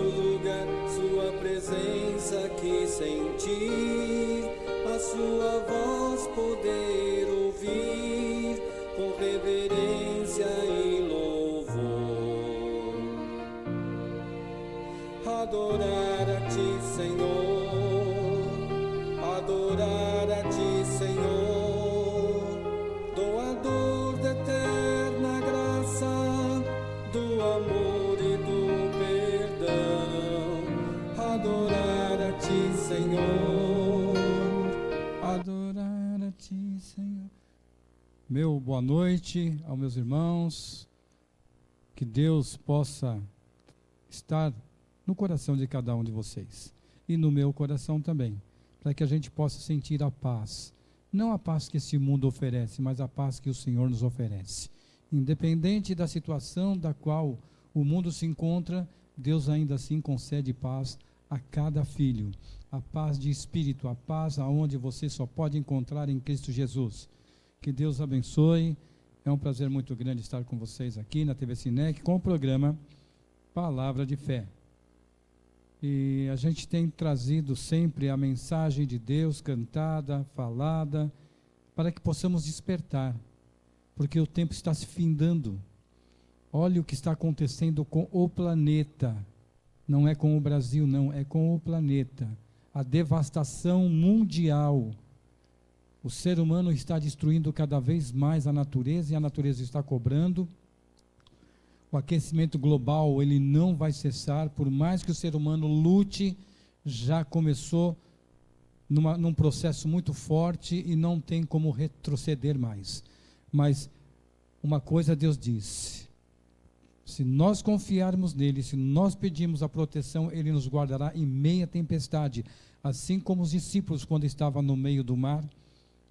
lugar, sua presença aqui sentir, a sua voz poder ouvir, com reverência e louvor. Adorar a ti, Senhor, adorar a ti, Senhor, doador da eterna graça, do amor e do perdão. Adorar a ti, Senhor, adorar a ti, Senhor. Meu boa noite aos meus irmãos, que Deus possa estar no coração de cada um de vocês e no meu coração também, para que a gente possa sentir a paz, não a paz que esse mundo oferece, mas a paz que o Senhor nos oferece. Independente da situação da qual o mundo se encontra, Deus ainda assim concede paz a cada filho, a paz de espírito, a paz aonde você só pode encontrar em Cristo Jesus. Que Deus abençoe. É um prazer muito grande estar com vocês aqui na TV Sinec com o programa Palavra de Fé. E a gente tem trazido sempre a mensagem de Deus cantada, falada, para que possamos despertar, porque o tempo está se findando. Olha o que está acontecendo com o planeta. Não é com o Brasil, não, é com o planeta. A devastação mundial. O ser humano está destruindo cada vez mais a natureza e a natureza está cobrando. O aquecimento global, ele não vai cessar, por mais que o ser humano lute, já começou num processo muito forte e não tem como retroceder mais. Mas uma coisa Deus disse: se nós confiarmos nele, se nós pedirmos a proteção, ele nos guardará em meia tempestade, assim como os discípulos quando estavam no meio do mar,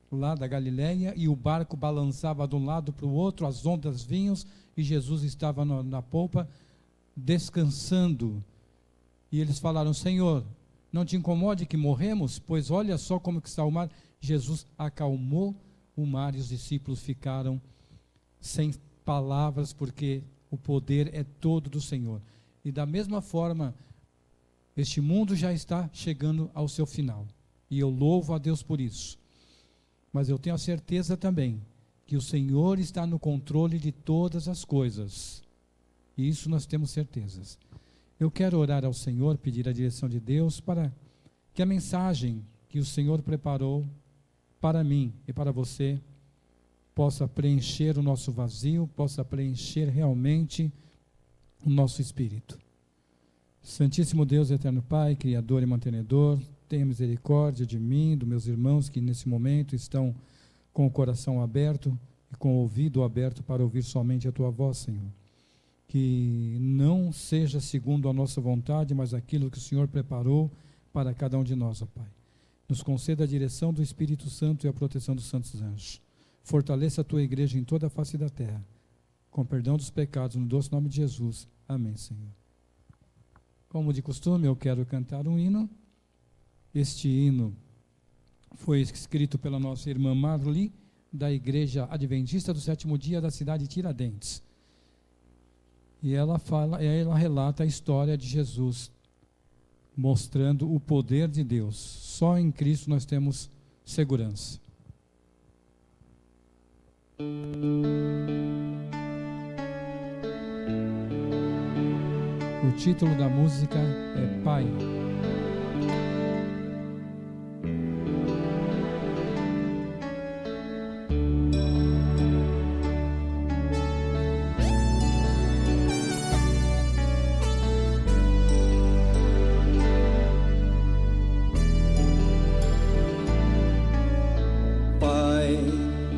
lá da Galileia, e o barco balançava de um lado para o outro, as ondas vinham, e Jesus estava na polpa, descansando, e eles falaram: Senhor, não te incomode que morremos? Pois olha só como que está o mar. Jesus acalmou o mar, e os discípulos ficaram sem palavras, porque o poder é todo do Senhor. E da mesma forma, este mundo já está chegando ao seu final, e eu louvo a Deus por isso. Mas eu tenho a certeza também que o Senhor está no controle de todas as coisas. E isso nós temos certezas. Eu quero orar ao Senhor, pedir a direção de Deus para que a mensagem que o Senhor preparou para mim e para você possa preencher o nosso vazio, possa preencher realmente o nosso espírito. Santíssimo Deus, eterno Pai, Criador e mantenedor, tenha misericórdia de mim, dos meus irmãos que nesse momento estão com o coração aberto e com o ouvido aberto para ouvir somente a Tua voz, Senhor. Que não seja segundo a nossa vontade, mas aquilo que o Senhor preparou para cada um de nós, ó Pai. Nos conceda a direção do Espírito Santo e a proteção dos santos anjos. Fortaleça a Tua igreja em toda a face da terra, com perdão dos pecados, no doce nome de Jesus. Amém, Senhor. Como de costume, eu quero cantar um hino. Este hino foi escrito pela nossa irmã Marli, da Igreja Adventista do Sétimo Dia da cidade de Tiradentes. E ela relata a história de Jesus, mostrando o poder de Deus. Só em Cristo nós temos segurança. O título da música é Pai.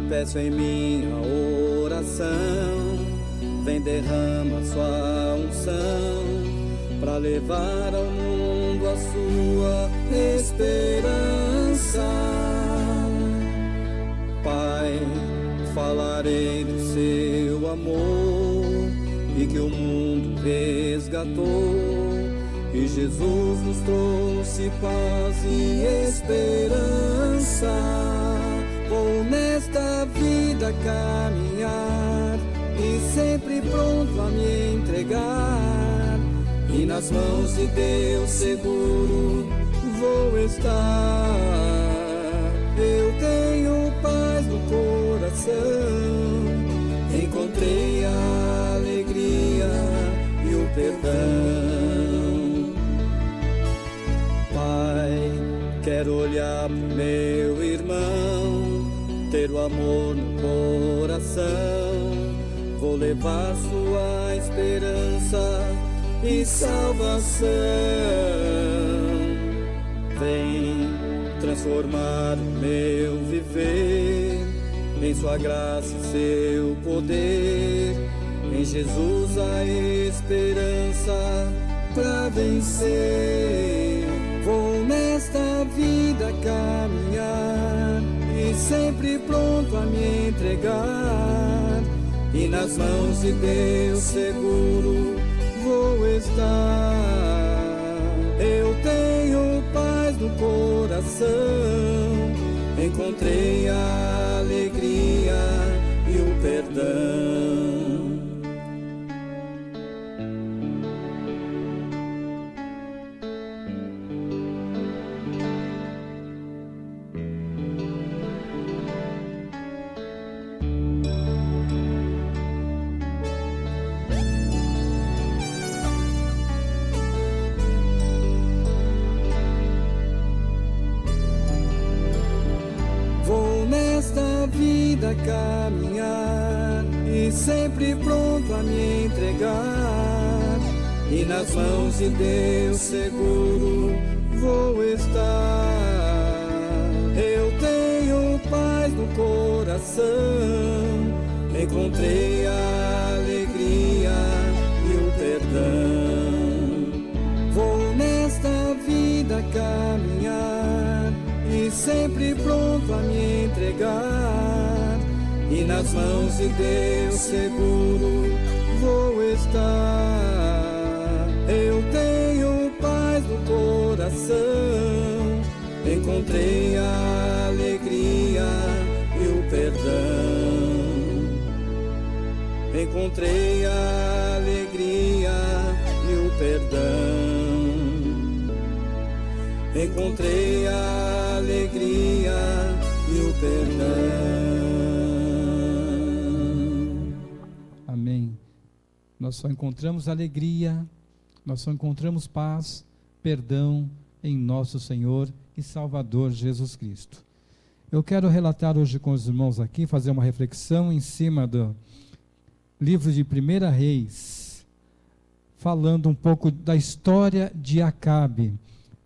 Peço em minha oração, vem derrama sua unção, para levar ao mundo a sua esperança. Pai, falarei do seu amor e que o mundo resgatou, e Jesus nos trouxe paz e esperança. Vou nesta vida caminhar e sempre pronto a me entregar, e e nas mãos de Deus seguro vou estar. Eu tenho paz no coração, encontrei a alegria e o perdão. Pai, quero olhar pro meu irmão, ter o amor no coração. Vou levar sua esperança e salvação. Vem transformar o meu viver em sua graça e seu poder. Em Jesus a esperança pra vencer. Vou nesta vida caminhar e sempre pronto a me entregar. E nas mãos de Deus seguro vou estar. Eu tenho paz no coração, encontrei a alegria e o perdão. Caminhar e sempre pronto a me entregar. E nas mãos de Deus seguro vou estar. Eu tenho paz no coração, encontrei a alegria e o perdão. Vou nesta vida caminhar e sempre pronto a me entregar. E nas mãos de Deus seguro vou estar. Eu tenho paz no coração, encontrei a alegria e o perdão. Encontrei a alegria e o perdão. Encontrei a alegria e o perdão. Amém. Nós só encontramos alegria, nós só encontramos paz, perdão em nosso Senhor e Salvador Jesus Cristo. Eu quero relatar hoje com os irmãos aqui, fazer uma reflexão em cima do livro de 1 Reis, falando um pouco da história de Acabe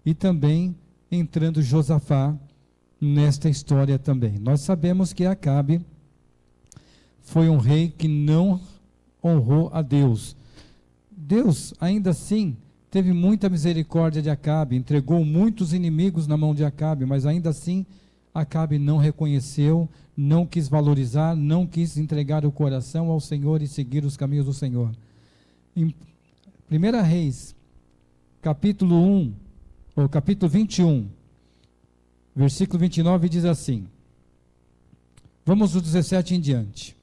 e também entrando Josafá nesta história também. Nós sabemos que Acabe foi um rei que não honrou a Deus. Deus, ainda assim, teve muita misericórdia de Acabe, entregou muitos inimigos na mão de Acabe, mas ainda assim, Acabe não reconheceu, não quis valorizar, não quis entregar o coração ao Senhor e seguir os caminhos do Senhor. Em 1 Reis, capítulo 1, ou capítulo 21, versículo 29, diz assim, vamos do 17 em diante.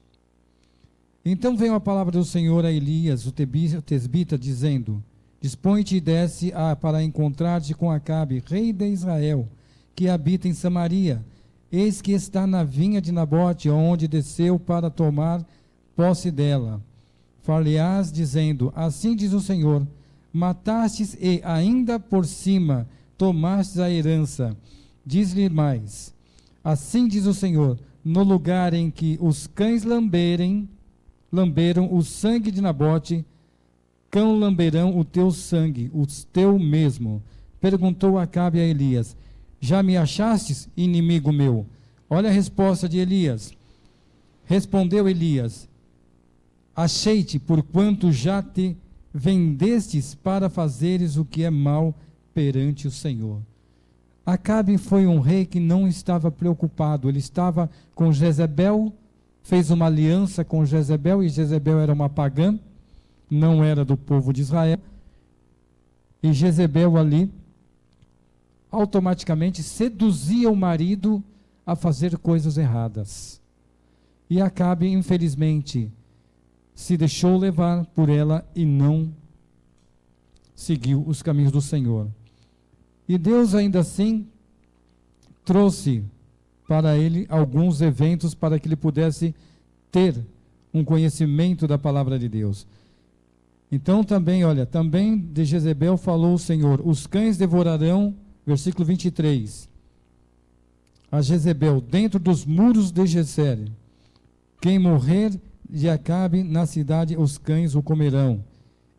Então veio a palavra do Senhor a Elias, o tesbita, dizendo, dispõe-te e desce para encontrar-te com Acabe, rei de Israel, que habita em Samaria. Eis que está na vinha de Nabote, onde desceu para tomar posse dela. Far-lhe-ás, dizendo, assim diz o Senhor, matastes e ainda por cima tomastes a herança. Diz-lhe mais, assim diz o Senhor, no lugar em que os cães lamberam o sangue de Nabote, cão lamberão o teu sangue, o teu mesmo. Perguntou Acabe a Elias, já me achastes, inimigo meu? Olha a resposta de Elias. Respondeu Elias, achei-te, porquanto já te vendestes para fazeres o que é mal perante o Senhor. Acabe foi um rei que não estava preocupado, ele estava com Jezebel, fez uma aliança com Jezebel, e Jezebel era uma pagã, não era do povo de Israel, e Jezebel ali, automaticamente seduzia o marido a fazer coisas erradas. E Acabe, infelizmente, se deixou levar por ela e não seguiu os caminhos do Senhor. E Deus ainda assim trouxe para ele alguns eventos para que ele pudesse ter um conhecimento da palavra de Deus. Então também, também de Jezebel falou o Senhor: os cães devorarão, versículo 23, a Jezebel dentro dos muros de Jezer. Quem morrer de Acabe na cidade, os cães o comerão,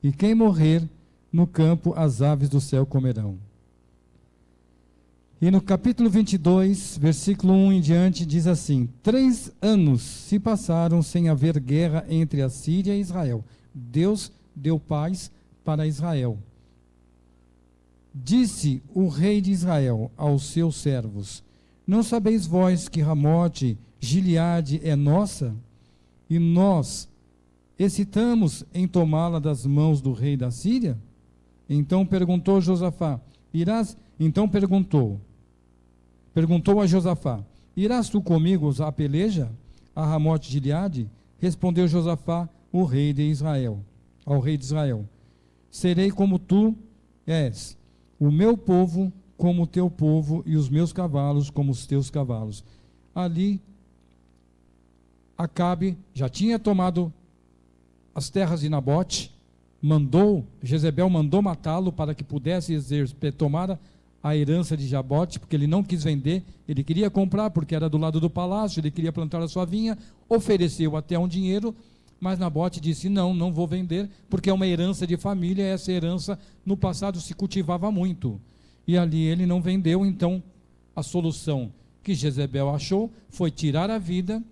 e quem morrer no campo, as aves do céu comerão. E no capítulo 22, versículo 1 em diante, diz assim: 3 anos se passaram sem haver guerra entre a Síria e Israel. Deus deu paz para Israel. Disse o rei de Israel aos seus servos: não sabeis vós que Ramote Gileade é nossa? E nós excitamos em tomá-la das mãos do rei da Síria? Então perguntou Josafá: perguntou a Josafá: irás tu comigo à peleja a Ramote Gileade? Respondeu Josafá, ao rei de Israel: serei como tu és, o meu povo como o teu povo, e os meus cavalos como os teus cavalos. Ali Acabe já tinha tomado as terras de Nabote, Jezebel mandou matá-lo para que pudesse tomar a herança de Jabote, porque ele não quis vender, ele queria comprar porque era do lado do palácio, ele queria plantar a sua vinha, ofereceu até um dinheiro, mas Nabote disse: não vou vender, porque é uma herança de família, essa herança no passado se cultivava muito, e ali ele não vendeu. Então a solução que Jezebel achou foi tirar a vida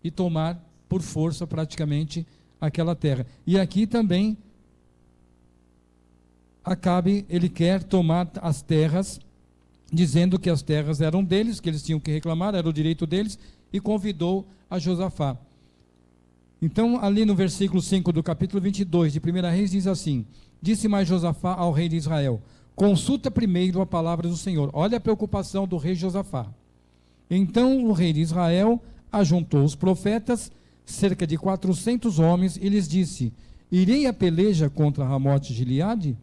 e tomar por força praticamente aquela terra. E aqui também Acabe, ele quer tomar as terras, dizendo que as terras eram deles, que eles tinham que reclamar, era o direito deles, e convidou a Josafá. Então, ali no versículo 5 do capítulo 22 de 1 Reis, diz assim: disse mais Josafá ao rei de Israel: consulta primeiro a palavra do Senhor. Olha a preocupação do rei Josafá. Então o rei de Israel ajuntou os profetas, cerca de 400 homens, e lhes disse: irei a peleja contra Ramote Gileade,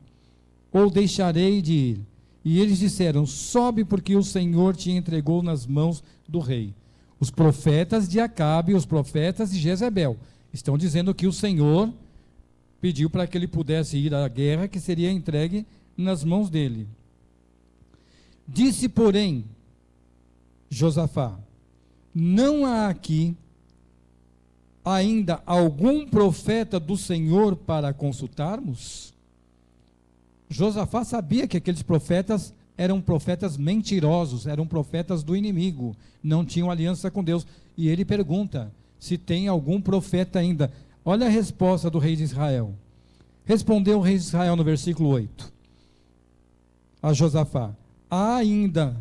ou deixarei de ir? E eles disseram: sobe, porque o Senhor te entregou nas mãos do rei. Os profetas de Acabe, os profetas de Jezebel, estão dizendo que o Senhor pediu para que ele pudesse ir à guerra, que seria entregue nas mãos dele. Disse, porém, Josafá: não há aqui ainda algum profeta do Senhor para consultarmos? Josafá sabia que aqueles profetas eram profetas mentirosos, eram profetas do inimigo, não tinham aliança com Deus. E ele pergunta se tem algum profeta ainda. Olha a resposta do rei de Israel. Respondeu o rei de Israel no versículo 8 a Josafá: há ainda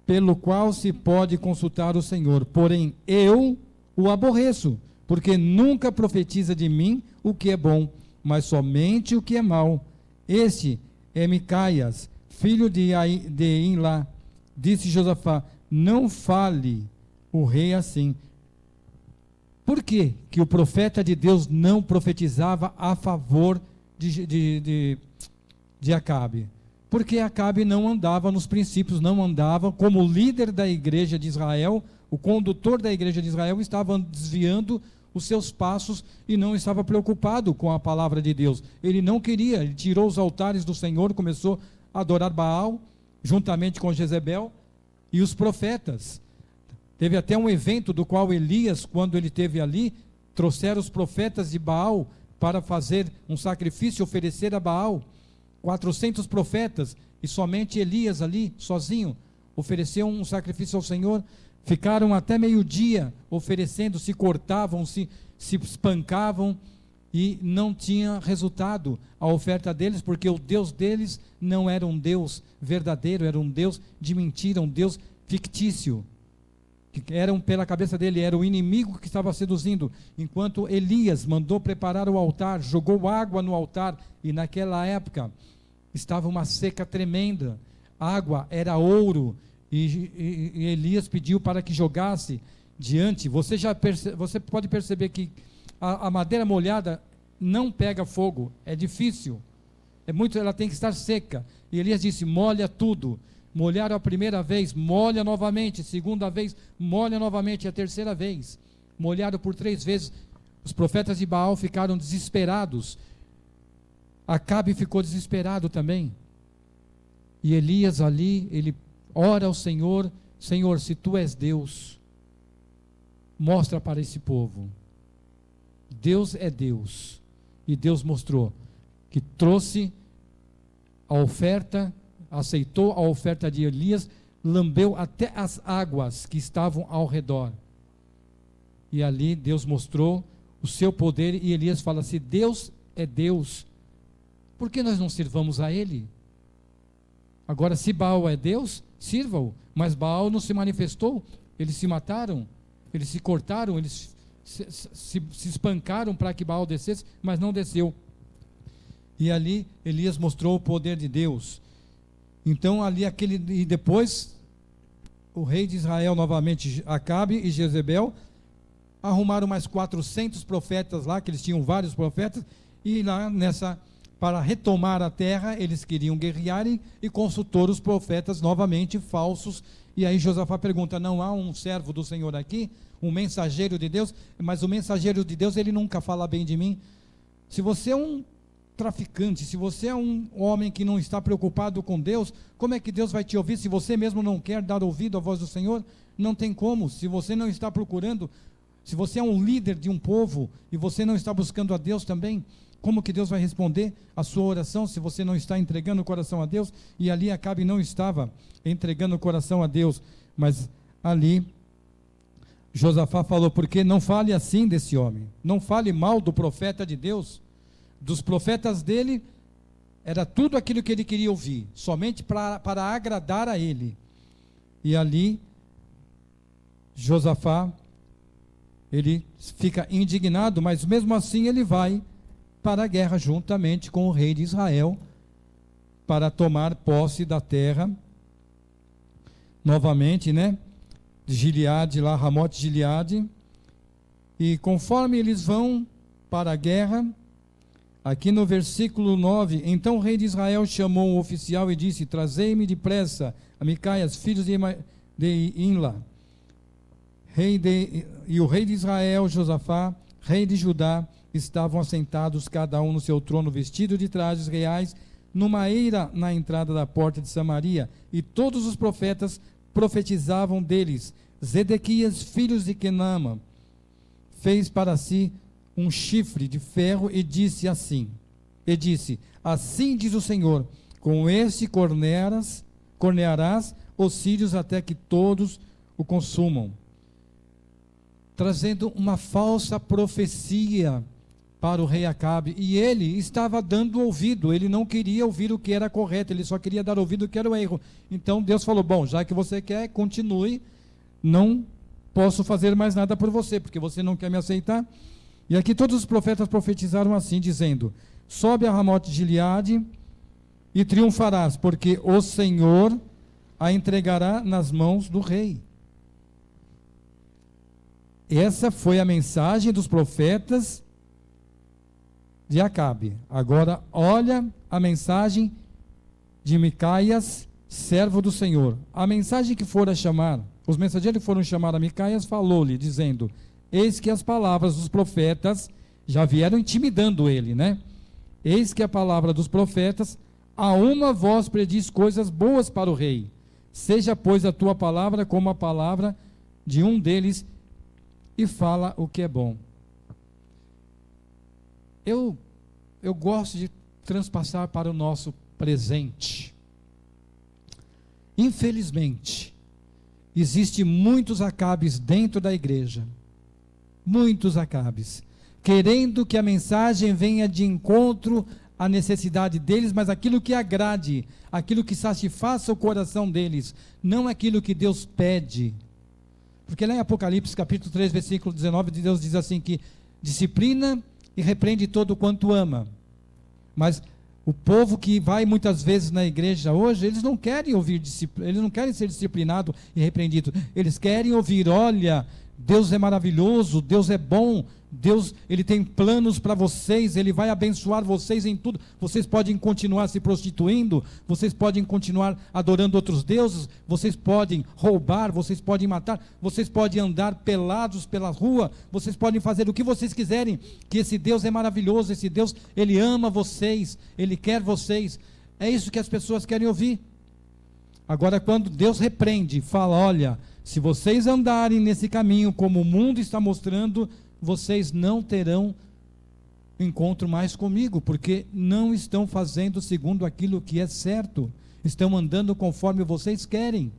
pelo qual se pode consultar o Senhor, porém eu o aborreço, porque nunca profetiza de mim o que é bom, mas somente o que é mau. Este é Micaias, filho de Imlá. Disse Josafá: não fale o rei assim. Por que o profeta de Deus não profetizava a favor de Acabe? Porque Acabe não andava nos princípios, não andava como líder da igreja de Israel, o condutor da igreja de Israel estava desviando os seus passos e não estava preocupado com a palavra de Deus. Ele não queria, ele tirou os altares do Senhor, começou a adorar Baal, juntamente com Jezebel e os profetas. Teve até um evento do qual Elias, quando ele esteve ali, trouxeram os profetas de Baal para fazer um sacrifício, oferecer a Baal. 400 profetas, e somente Elias ali, sozinho, ofereceu um sacrifício ao Senhor. Ficaram até meio-dia oferecendo, se cortavam, se espancavam, e não tinha resultado a oferta deles, porque o Deus deles não era um Deus verdadeiro, era um Deus de mentira, um Deus fictício, que eram pela cabeça dele, era o inimigo que estava seduzindo. Enquanto Elias mandou preparar o altar, jogou água no altar, e naquela época estava uma seca tremenda, a água era ouro, e Elias pediu para que jogasse diante. Você pode perceber que a madeira molhada não pega fogo, é difícil. ela tem que estar seca. E Elias disse: molha tudo. Molharam a primeira vez, molha novamente, segunda vez, molha novamente, a terceira vez. Molharam por 3 vezes. Os profetas de Baal ficaram desesperados. Acabe ficou desesperado também. E Elias ali, ele ora ao Senhor: Senhor, se tu és Deus, mostra para esse povo. Deus é Deus. E Deus mostrou que trouxe a oferta, aceitou a oferta de Elias, lambeu até as águas que estavam ao redor. E ali Deus mostrou o seu poder, e Elias fala: se Deus é Deus, por que nós não sirvamos a Ele? Agora, se Baal é Deus, sirva-o. Mas Baal não se manifestou, eles se mataram, eles se cortaram, eles se espancaram para que Baal descesse, mas não desceu. E ali Elias mostrou o poder de Deus. Então ali e depois o rei de Israel novamente, Acabe e Jezebel, arrumaram mais 400 profetas lá, que eles tinham vários profetas, e lá para retomar a terra, eles queriam guerrear e consultou os profetas novamente falsos. E aí Josafá pergunta: não há um servo do Senhor aqui, um mensageiro de Deus? Mas o mensageiro de Deus, ele nunca fala bem de mim. Se você é um traficante, se você é um homem que não está preocupado com Deus, como é que Deus vai te ouvir se você mesmo não quer dar ouvido à voz do Senhor? Não tem como. Se você não está procurando, se você é um líder de um povo e você não está buscando a Deus também, como que Deus vai responder a sua oração se você não está entregando o coração a Deus? E ali Acabe não estava entregando o coração a Deus, mas ali Josafá falou: porque não fale assim desse homem, não fale mal do profeta de Deus. Dos profetas dele, era tudo aquilo que ele queria ouvir, somente para agradar a ele. E ali, Josafá, ele fica indignado, mas mesmo assim ele vai para a guerra juntamente com o rei de Israel, para tomar posse da terra, novamente, de Gileade, lá, Ramote Gileade. E conforme eles vão para a guerra, aqui no versículo 9, então o rei de Israel chamou um oficial e disse: trazei-me depressa a Micaias, filhos de Imla. E o rei de Israel, Josafá, rei de Judá, estavam assentados cada um no seu trono, vestido de trajes reais, numa eira na entrada da porta de Samaria, e todos os profetas profetizavam deles. Zedequias, filhos de Quenama, fez para si um chifre de ferro e disse: assim diz o Senhor, com este cornearás os sírios até que todos o consumam, trazendo uma falsa profecia para o rei Acabe. E ele estava dando ouvido, ele não queria ouvir o que era correto, ele só queria dar ouvido o que era o erro. Então Deus falou: bom, já que você quer, continue, não posso fazer mais nada por você, porque você não quer me aceitar. E aqui todos os profetas profetizaram assim, dizendo: sobe a Ramote Gileade e triunfarás, porque o Senhor a entregará nas mãos do rei. Essa foi a mensagem dos profetas de Acabe. Agora olha a mensagem de Micaias, servo do Senhor. A mensagem que fora chamar, os mensageiros foram chamar a Micaias, falou-lhe, dizendo: eis que as palavras dos profetas já vieram intimidando ele, Eis que a palavra dos profetas, a uma voz prediz coisas boas para o rei. Seja, pois, a tua palavra como a palavra de um deles, e fala o que é bom. Eu gosto de transpassar para o nosso presente. Infelizmente, existe muitos Acabes dentro da igreja, muitos Acabes, querendo que a mensagem venha de encontro à necessidade deles, mas aquilo que agrade, aquilo que satisfaça o coração deles, não aquilo que Deus pede. Porque lá em Apocalipse capítulo 3, versículo 19, Deus diz assim que disciplina e repreende todo quanto ama. Mas o povo que vai muitas vezes na igreja hoje, eles não querem ouvir disciplina, eles não querem ser disciplinados e repreendidos, eles querem ouvir: olha, Deus é maravilhoso, Deus é bom, Deus, Ele tem planos para vocês, Ele vai abençoar vocês em tudo. Vocês podem continuar se prostituindo, vocês podem continuar adorando outros deuses, vocês podem roubar, vocês podem matar, vocês podem andar pelados pela rua, vocês podem fazer o que vocês quiserem, que esse Deus é maravilhoso, esse Deus, Ele ama vocês, Ele quer vocês. É isso que as pessoas querem ouvir. Agora, quando Deus repreende, fala: olha, se vocês andarem nesse caminho como o mundo está mostrando, vocês não terão encontro mais comigo, porque não estão fazendo segundo aquilo que é certo, estão andando conforme vocês querem,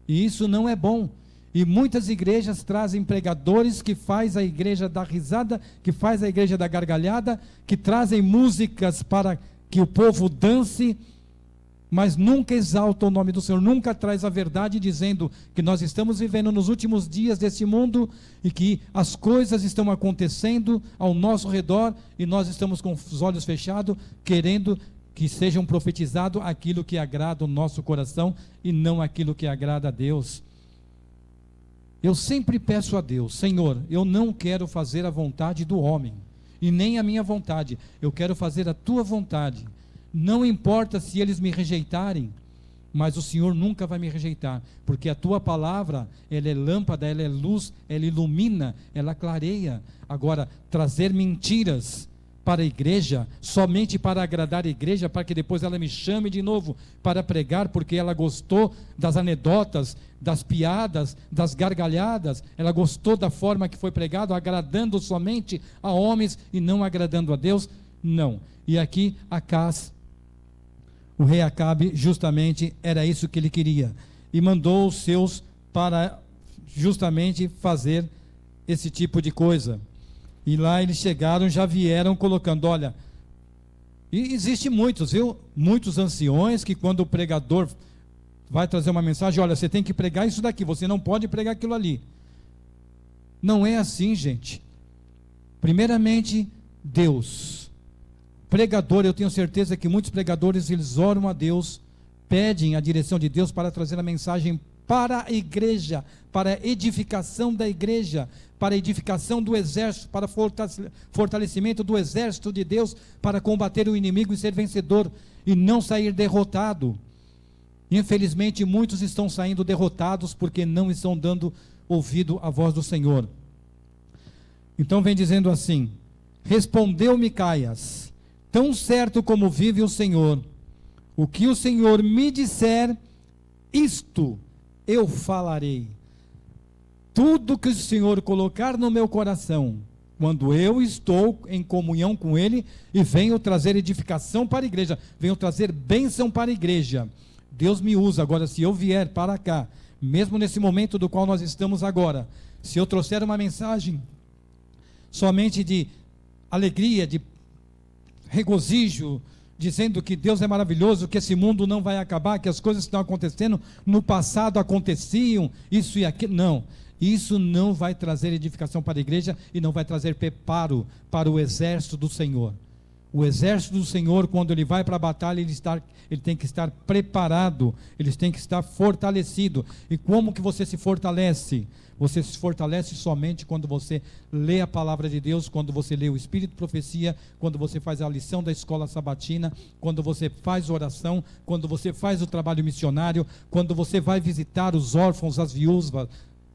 e isso não é bom. E muitas igrejas trazem pregadores que faz a igreja dar risada, que faz a igreja dar gargalhada, que trazem músicas para que o povo dance, mas nunca exalta o nome do Senhor, nunca traz a verdade, dizendo que nós estamos vivendo nos últimos dias deste mundo, e que as coisas estão acontecendo ao nosso redor, e nós estamos com os olhos fechados, querendo que sejam profetizado aquilo que agrada o nosso coração, e não aquilo que agrada a Deus. Eu sempre peço a Deus: Senhor, eu não quero fazer a vontade do homem, e nem a minha vontade, eu quero fazer a tua vontade. Não importa se eles me rejeitarem, mas o Senhor nunca vai me rejeitar, porque a tua palavra, ela é lâmpada, ela é luz, ela ilumina, ela clareia. Agora, trazer mentiras para a igreja, somente para agradar a igreja, para que depois ela me chame de novo para pregar, porque ela gostou das anedotas, das piadas, das gargalhadas, ela gostou da forma que foi pregado, agradando somente a homens e não agradando a Deus, não. E aqui Acaz, o rei Acabe, justamente era isso que ele queria, e mandou os seus para justamente fazer esse tipo de coisa. E lá eles chegaram, já vieram colocando, olha, e existe muitos, viu? Muitos anciões que quando o pregador vai trazer uma mensagem, olha, você tem que pregar isso daqui, você não pode pregar aquilo ali. Não é assim, gente. Primeiramente, Deus. Pregador, eu tenho certeza que muitos pregadores, eles oram a Deus, pedem a direção de Deus para trazer a mensagem para a igreja, para a edificação da igreja, para a edificação do exército, para fortalecimento do exército de Deus, para combater o inimigo e ser vencedor, e não sair derrotado. Infelizmente, muitos estão saindo derrotados, porque não estão dando ouvido à voz do Senhor. Então vem dizendo assim: respondeu Micaias: tão certo como vive o Senhor, o que o Senhor me disser, isto eu falarei. Tudo que o Senhor colocar no meu coração, quando eu estou em comunhão com Ele, e venho trazer edificação para a igreja, venho trazer bênção para a igreja, Deus me usa. Agora, se eu vier para cá, mesmo nesse momento do qual nós estamos agora, se eu trouxer uma mensagem somente de alegria, de regozijo, dizendo que Deus é maravilhoso, que esse mundo não vai acabar, que as coisas que estão acontecendo no passado aconteciam, isso e aquilo, não, isso não vai trazer edificação para a igreja, e não vai trazer preparo para o exército do Senhor. O exército do Senhor, quando ele vai para a batalha, ele tem que estar preparado, ele tem que estar fortalecido. E como que você se fortalece? Você se fortalece somente quando você lê a palavra de Deus, quando você lê o Espírito de Profecia, quando você faz a lição da escola sabatina, quando você faz oração, quando você faz o trabalho missionário, quando você vai visitar os órfãos, as viúvas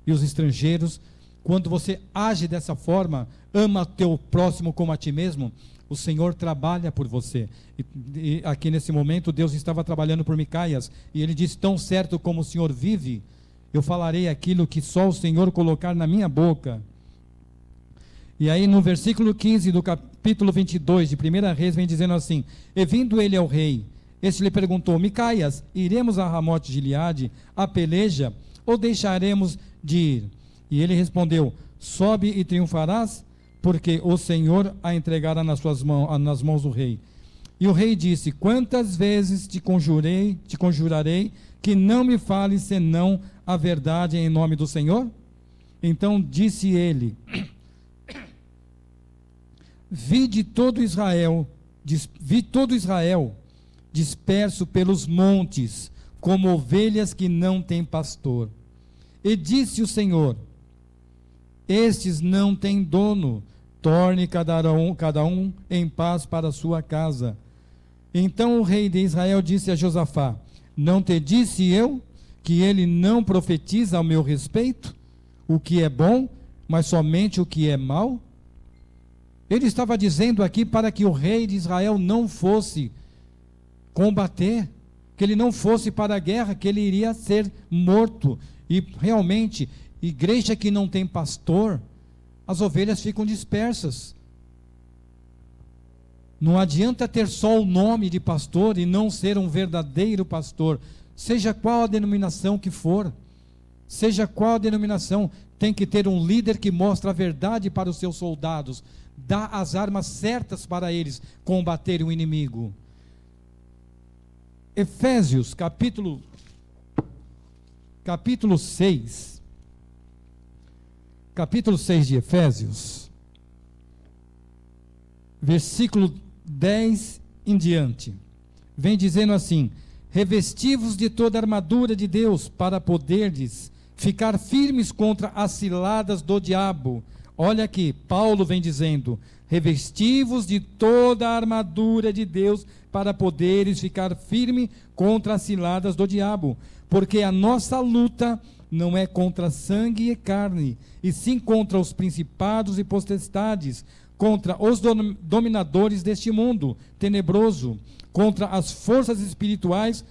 e os estrangeiros. Quando você age dessa forma, ama teu próximo como a ti mesmo, o Senhor trabalha por você. E aqui nesse momento Deus estava trabalhando por Micaias, e ele disse: tão certo como o Senhor vive, eu falarei aquilo que só o Senhor colocar na minha boca. E aí no versículo 15 do capítulo 22 de 1 Reis, vem dizendo assim: e vindo ele ao rei, este lhe perguntou: Micaias, iremos a Ramote de Gileade a peleja, ou deixaremos de ir? E ele respondeu: sobe e triunfarás, porque o Senhor a entregará nas mãos do rei. E o rei disse: quantas vezes te conjurarei que não me fales senão a verdade em nome do Senhor? Então disse ele: vi todo Israel disperso pelos montes, como ovelhas que não têm pastor. E disse o Senhor: estes não têm dono, torne cada um em paz para a sua casa. Então o rei de Israel disse a Josafá: não te disse eu que ele não profetiza ao meu respeito o que é bom, mas somente o que é mal? Ele estava dizendo aqui para que o rei de Israel não fosse combater, que ele não fosse para a guerra, que ele iria ser morto. E realmente, igreja que não tem pastor, as ovelhas ficam dispersas. Não adianta ter só o nome de pastor e não ser um verdadeiro pastor, seja qual a denominação que for. Seja qual a denominação, tem que ter um líder que mostra a verdade para os seus soldados, dá as armas certas para eles combaterem o inimigo. Efésios, capítulo 6, capítulo 6 de Efésios, versículo 10 em diante, vem dizendo assim: revesti-vos de toda a armadura de Deus, para poderdes ficar firmes contra as ciladas do diabo. Olha aqui, Paulo vem dizendo: revesti-vos de toda a armadura de Deus, para poderes ficar firme contra as ciladas do diabo. Porque a nossa luta não é contra sangue e carne, e sim contra os principados e potestades, contra os dominadores deste mundo tenebroso, contra as forças espirituais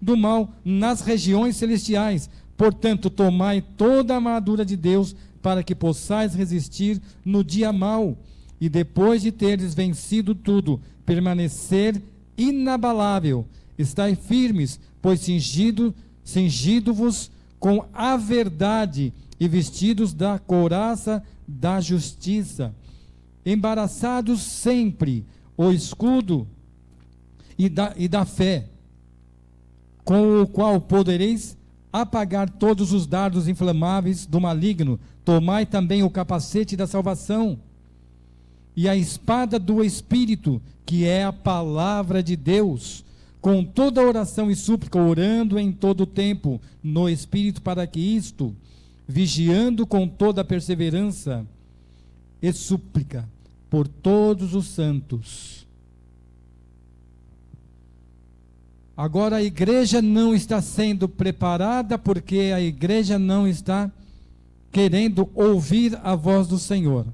do mal nas regiões celestiais. Portanto, tomai toda a armadura de Deus, para que possais resistir no dia mau, e depois de teres vencido tudo, permanecer inabalável. Estai firmes, pois cingido-vos com a verdade, e vestidos da couraça da justiça, embaraçados sempre o escudo e da fé, com o qual podereis apagar todos os dardos inflamáveis do maligno. Tomai também o capacete da salvação e a espada do Espírito, que é a palavra de Deus, com toda oração e súplica, orando em todo o tempo no Espírito, para que isto, vigiando com toda perseverança e súplica por todos os santos. Agora a igreja não está sendo preparada, porque a igreja não está querendo ouvir a voz do Senhor.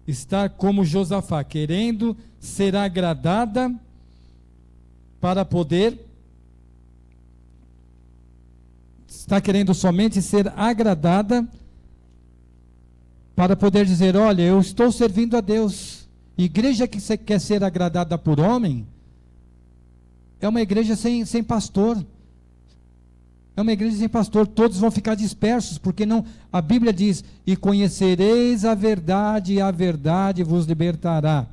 Está como Josafá, querendo ser agradada para poder, está querendo somente ser agradada para poder dizer: olha, eu estou servindo a Deus. Igreja que quer ser agradada por homem é uma igreja sem pastor. É uma igreja sem pastor. Todos vão ficar dispersos, porque não, a Bíblia diz: e conhecereis a verdade vos libertará.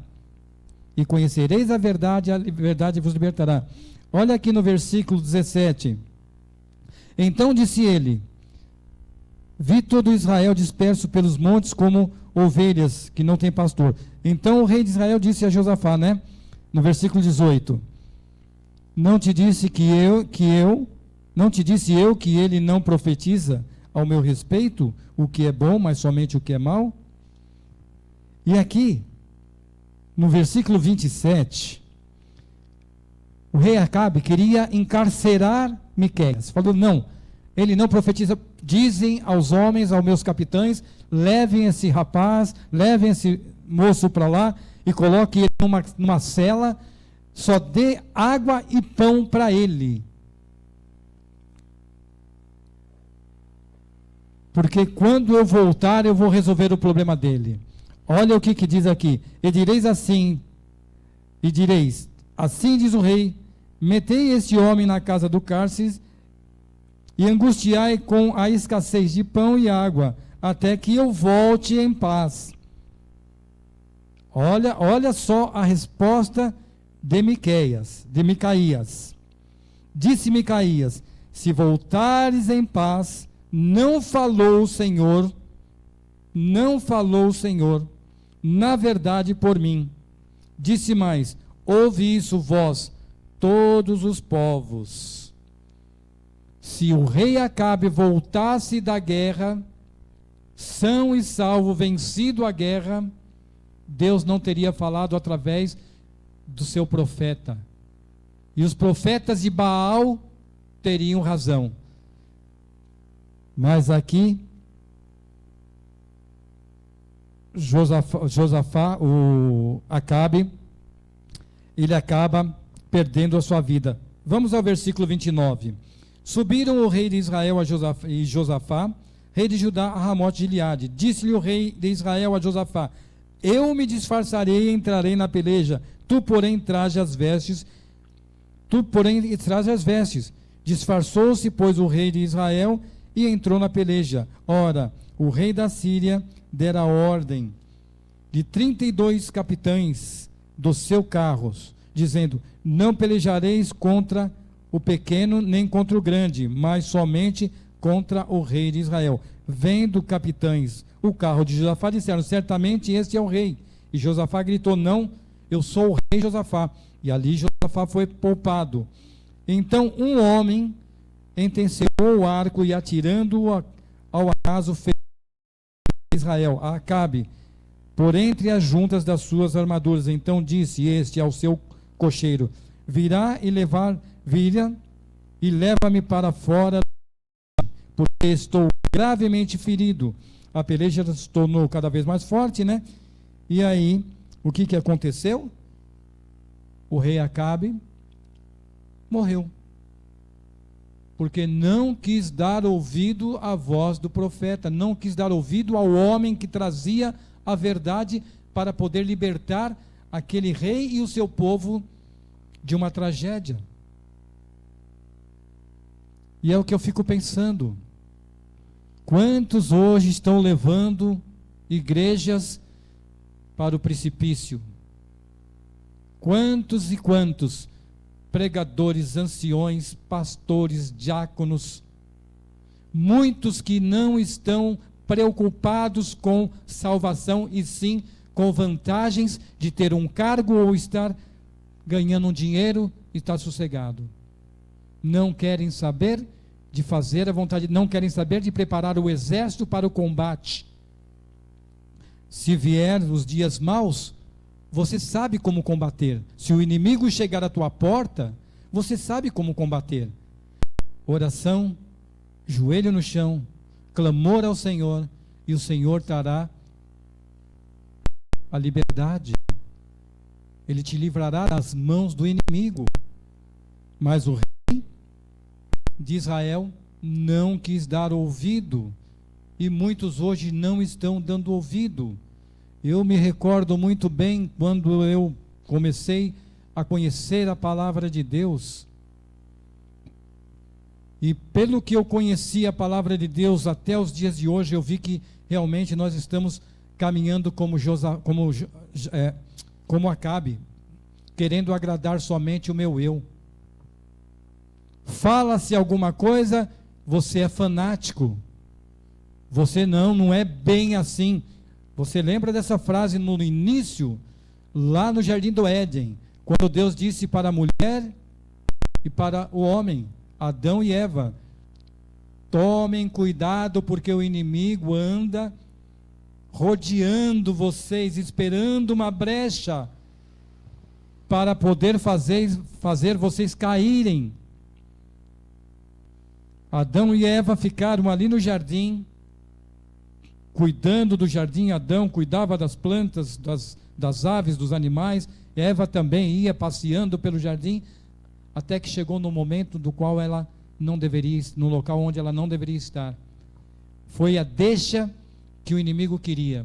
E conhecereis a verdade vos libertará. Olha aqui no versículo 17. Então disse ele: vi todo Israel disperso pelos montes como ovelhas que não têm pastor. Então o rei de Israel disse a Josafá, no versículo 18: não te disse eu que ele não profetiza ao meu respeito o que é bom, mas somente o que é mal? E aqui, no versículo 27, o rei Acabe queria encarcerar Miqueias. Falou: não, ele não profetiza. Dizem aos homens, aos meus capitães, levem esse rapaz, levem esse moço para lá e coloquem ele numa cela, só dê água e pão para ele. Porque quando eu voltar, eu vou resolver o problema dele. Olha o que diz aqui: e direis, assim diz o rei, metei este homem na casa do cárcere, e angustiai com a escassez de pão e água, até que eu volte em paz. Olha só a resposta de Micaías. Disse Micaías: se voltares em paz, não falou o Senhor, na verdade por mim. Disse mais: ouve isso vós, todos os povos. Se o rei Acabe voltasse da guerra, são e salvo, vencido a guerra, Deus não teria falado através do seu profeta. E os profetas de Baal teriam razão. Mas aqui, Josafá, o Acabe, ele acaba perdendo a sua vida. Vamos ao versículo 29. Subiram o rei de Israel e Josafá, rei de Judá, a Ramote de Gileade. Disse-lhe o rei de Israel a Josafá: eu me disfarçarei e entrarei na peleja, tu porém traze as vestes. Disfarçou-se, pois, o rei de Israel e entrou na peleja. Ora, o rei da Síria dera ordem de 32 capitães dos seus carros, dizendo: não pelejareis contra o pequeno nem contra o grande, mas somente contra o rei de Israel. Vendo capitães o carro de Josafá, disseram: certamente este é o rei. E Josafá gritou: não, eu sou o rei Josafá. E ali Josafá foi poupado. Então um homem entenceu o arco e, atirando-o ao acaso, fez Israel, a Acabe, por entre as juntas das suas armaduras. Então disse este ao seu cocheiro: vira e leva-me para fora, porque estou gravemente ferido. A peleja se tornou cada vez mais forte, né? E aí, o que aconteceu? O rei Acabe morreu, porque não quis dar ouvido à voz do profeta, não quis dar ouvido ao homem que trazia a verdade para poder libertar aquele rei e o seu povo de uma tragédia. E é o que eu fico pensando: quantos hoje estão levando igrejas para o precipício? Quantos e quantos pregadores, anciões, pastores, diáconos, muitos que não estão preocupados com salvação, e sim com vantagens de ter um cargo ou estar ganhando um dinheiro e estar sossegado. Não querem saber de fazer a vontade, não querem saber de preparar o exército para o combate. Se vier os dias maus, você sabe como combater. Se o inimigo chegar à tua porta, você sabe como combater. Oração, joelho no chão, clamor ao Senhor, e o Senhor trará a liberdade. Ele te livrará das mãos do inimigo. Mas o rei de Israel não quis dar ouvido, e muitos hoje não estão dando ouvido. Eu me recordo muito bem quando eu comecei a conhecer a palavra de Deus, e pelo que eu conheci a palavra de Deus até os dias de hoje, eu vi que realmente nós estamos caminhando como Acabe, querendo agradar somente o meu eu. Fala-se alguma coisa, você é fanático. Você não é bem assim. Você lembra dessa frase no início, lá no Jardim do Éden, quando Deus disse para a mulher e para o homem, Adão e Eva: tomem cuidado, porque o inimigo anda rodeando vocês, esperando uma brecha para poder fazer vocês caírem. Adão e Eva ficaram ali no jardim, cuidando do jardim. Adão cuidava das plantas, das aves, dos animais. Eva também ia passeando pelo jardim, até que chegou no momento do qual ela não deveria, no local onde ela não deveria estar. Foi a deixa que o inimigo queria.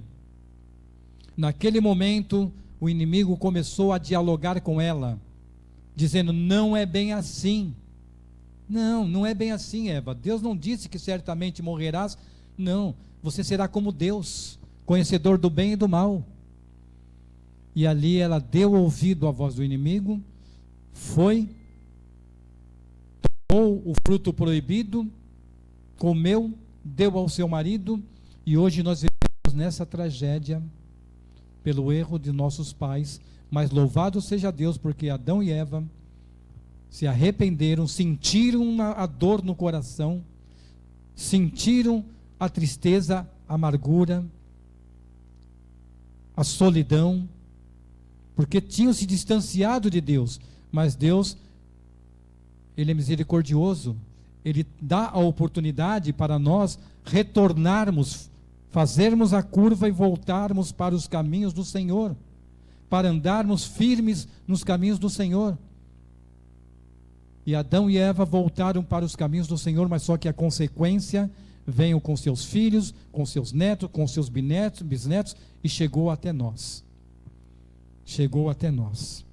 Naquele momento, o inimigo começou a dialogar com ela, dizendo: não é bem assim. Não é bem assim, Eva. Deus não disse que certamente morrerás. Não, você será como Deus, conhecedor do bem e do mal. E ali ela deu ouvido à voz do inimigo, tomou o fruto proibido, comeu, deu ao seu marido, e hoje nós vivemos nessa tragédia pelo erro de nossos pais. Mas louvado seja Deus, porque Adão e Eva se arrependeram, sentiram a dor no coração, sentiram a tristeza, a amargura, a solidão, porque tinham se distanciado de Deus. Mas Deus, Ele é misericordioso, Ele dá a oportunidade para nós retornarmos, fazermos a curva e voltarmos para os caminhos do Senhor, para andarmos firmes nos caminhos do Senhor. E Adão e Eva voltaram para os caminhos do Senhor, mas só que a consequência veio com seus filhos, com seus netos, com seus bisnetos, e chegou até nós. Chegou até nós.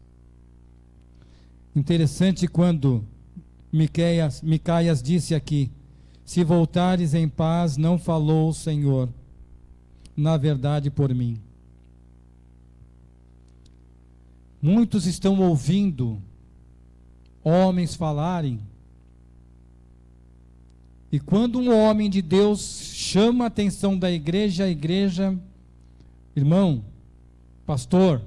Interessante quando Micaias disse aqui: se voltares em paz, não falou o Senhor, na verdade por mim. Muitos estão ouvindo homens falarem, e quando um homem de Deus chama a atenção da igreja, a igreja, irmão, pastor,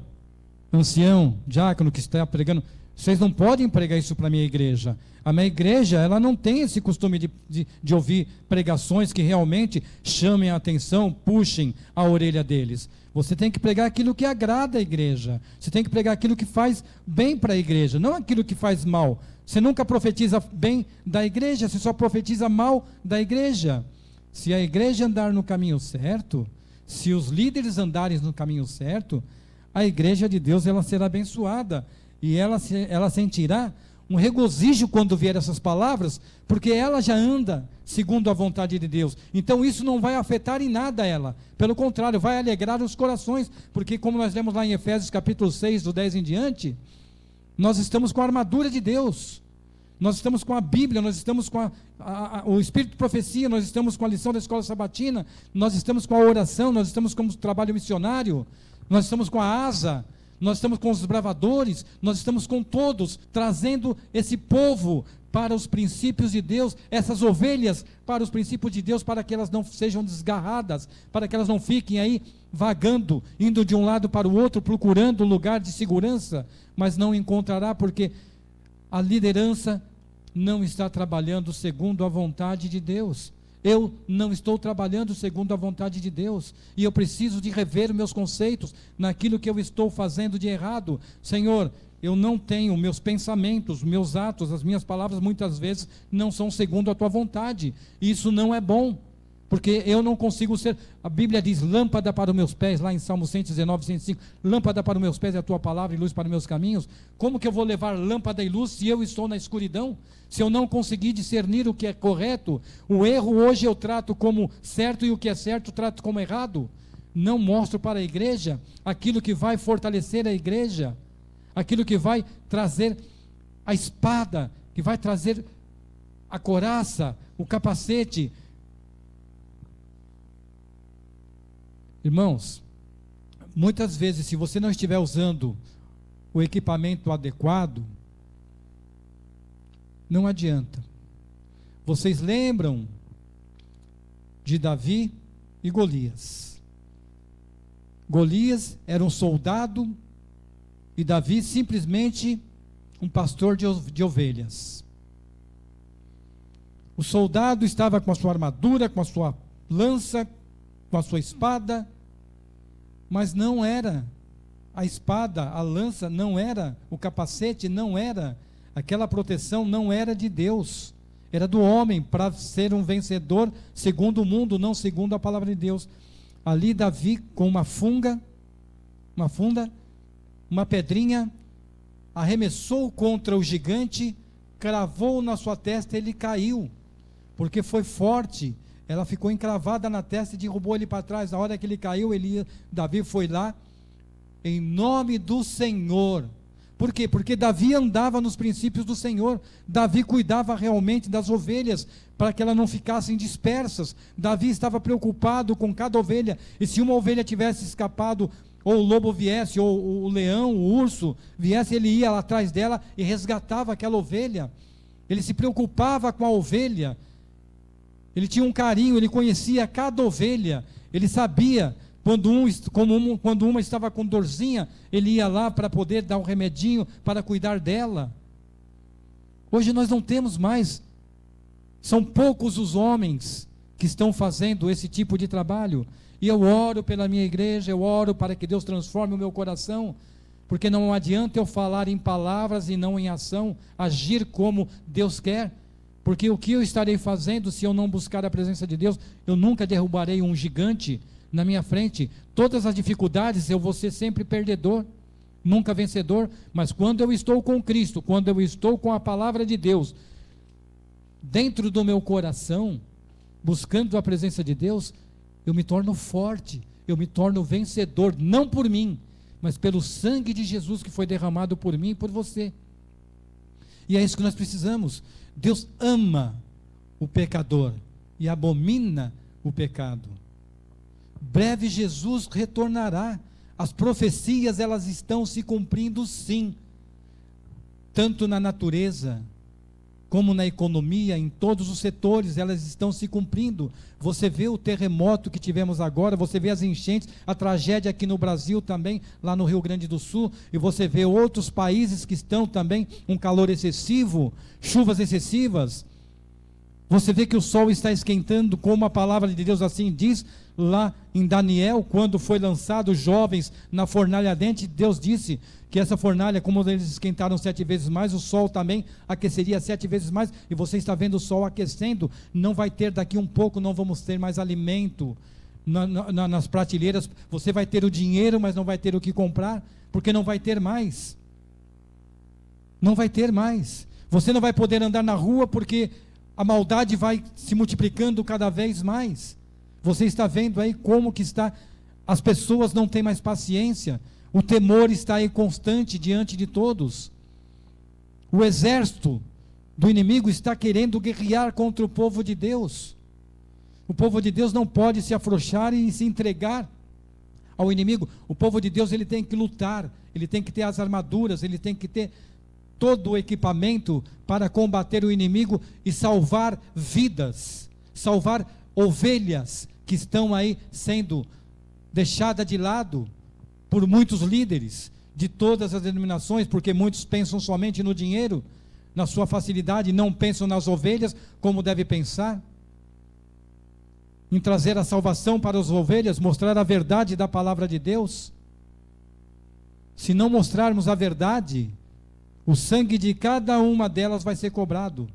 ancião, diácono que está pregando, vocês não podem pregar isso para a minha igreja. A minha igreja, ela não tem esse costume de ouvir pregações que realmente chamem a atenção, puxem a orelha deles. Você tem que pregar aquilo que agrada a igreja. Você tem que pregar aquilo que faz bem para a igreja, não aquilo que faz mal. Você nunca profetiza bem da igreja, você só profetiza mal da igreja. Se a igreja andar no caminho certo, se os líderes andarem no caminho certo, a igreja de Deus, ela será abençoada, e ela sentirá um regozijo quando vier essas palavras, porque ela já anda segundo a vontade de Deus. Então isso não vai afetar em nada ela, pelo contrário, vai alegrar os corações, porque como nós lemos lá em Efésios capítulo 6, do 10 em diante, nós estamos com a armadura de Deus, nós estamos com a Bíblia, nós estamos com o Espírito de Profecia, nós estamos com a lição da escola sabatina, nós estamos com a oração, nós estamos com o trabalho missionário, nós estamos com a asa, nós estamos com os bravadores, nós estamos com todos, trazendo esse povo para os princípios de Deus, essas ovelhas para os princípios de Deus, para que elas não sejam desgarradas, para que elas não fiquem aí vagando, indo de um lado para o outro, procurando lugar de segurança, mas não encontrará, porque a liderança não está trabalhando segundo a vontade de Deus. Eu não estou trabalhando segundo a vontade de Deus, e eu preciso de rever meus conceitos naquilo que eu estou fazendo de errado. Senhor, eu não tenho, meus pensamentos, meus atos, as minhas palavras muitas vezes não são segundo a tua vontade, e isso não é bom, porque eu não consigo ser, a Bíblia diz, lâmpada para os meus pés, lá em Salmo 119, 105, lâmpada para os meus pés é a tua palavra e luz para os meus caminhos. Como que eu vou levar lâmpada e luz se eu estou na escuridão? Se eu não conseguir discernir o que é correto, o erro hoje eu trato como certo, e o que é certo trato como errado. Não mostro para a igreja aquilo que vai fortalecer a igreja, aquilo que vai trazer a espada, que vai trazer a couraça, o capacete. Irmãos, muitas vezes, se você não estiver usando o equipamento adequado, não adianta. Vocês lembram de Davi e Golias? Golias era um soldado e Davi simplesmente um pastor de ovelhas. O soldado estava com a sua armadura, com a sua lança, com a sua espada, mas não era a espada, a lança, não era o capacete, não era aquela proteção, não era de Deus, era do homem, para ser um vencedor segundo o mundo, não segundo a palavra de Deus. Ali Davi, com uma funda, uma pedrinha, arremessou contra o gigante, cravou na sua testa, ele caiu, porque foi forte. Ela ficou encravada na testa e derrubou ele para trás. A hora que ele caiu, Davi foi lá, em nome do Senhor. Por quê? Porque Davi andava nos princípios do Senhor. Davi cuidava realmente das ovelhas, para que elas não ficassem dispersas. Davi estava preocupado com cada ovelha, e se uma ovelha tivesse escapado, ou o lobo viesse, ou o leão, o urso viesse, ele ia lá atrás dela e resgatava aquela ovelha. Ele se preocupava com a ovelha. Ele tinha um carinho, ele conhecia cada ovelha, ele sabia quando uma estava com dorzinha, ele ia lá para poder dar um remedinho, para cuidar dela. Hoje nós não temos mais, são poucos os homens que estão fazendo esse tipo de trabalho. E eu oro pela minha igreja, eu oro para que Deus transforme o meu coração, porque não adianta eu falar em palavras e não em ação, agir como Deus quer, porque o que eu estarei fazendo se eu não buscar a presença de Deus? Eu nunca derrubarei um gigante na minha frente. Todas as dificuldades eu vou ser sempre perdedor, nunca vencedor. Mas quando eu estou com Cristo, quando eu estou com a palavra de Deus dentro do meu coração, buscando a presença de Deus, eu me torno forte, eu me torno vencedor, não por mim, mas pelo sangue de Jesus que foi derramado por mim e por você. E é isso que nós precisamos. Deus ama o pecador e abomina o pecado. Breve Jesus retornará. As profecias, elas estão se cumprindo, sim, tanto na natureza como na economia, em todos os setores, elas estão se cumprindo. Você vê o terremoto que tivemos agora, você vê as enchentes, a tragédia aqui no Brasil também, lá no Rio Grande do Sul, e você vê outros países que estão também um calor excessivo, chuvas excessivas. Você vê que o sol está esquentando, como a palavra de Deus assim diz, lá em Daniel, quando foi lançado os jovens na fornalha ardente, Deus disse que essa fornalha, como eles esquentaram 7 vezes mais, o sol também aqueceria 7 vezes mais, e você está vendo o sol aquecendo. Não vai ter daqui um pouco, não vamos ter mais alimento nas prateleiras. Você vai ter o dinheiro, mas não vai ter o que comprar, porque não vai ter mais. Não vai ter mais. Você não vai poder andar na rua, porque a maldade vai se multiplicando cada vez mais. Você está vendo aí como que está, as pessoas não têm mais paciência, o temor está aí constante diante de todos. O exército do inimigo está querendo guerrear contra o povo de Deus. O povo de Deus não pode se afrouxar e se entregar ao inimigo. O povo de Deus, ele tem que lutar, ele tem que ter as armaduras, ele tem que ter todo o equipamento para combater o inimigo e salvar vidas, salvar ovelhas que estão aí sendo deixadas de lado por muitos líderes de todas as denominações, porque muitos pensam somente no dinheiro, na sua facilidade, não pensam nas ovelhas como deve pensar, em trazer a salvação para as ovelhas, mostrar a verdade da palavra de Deus. Se não mostrarmos a verdade, o sangue de cada uma delas vai ser cobrado.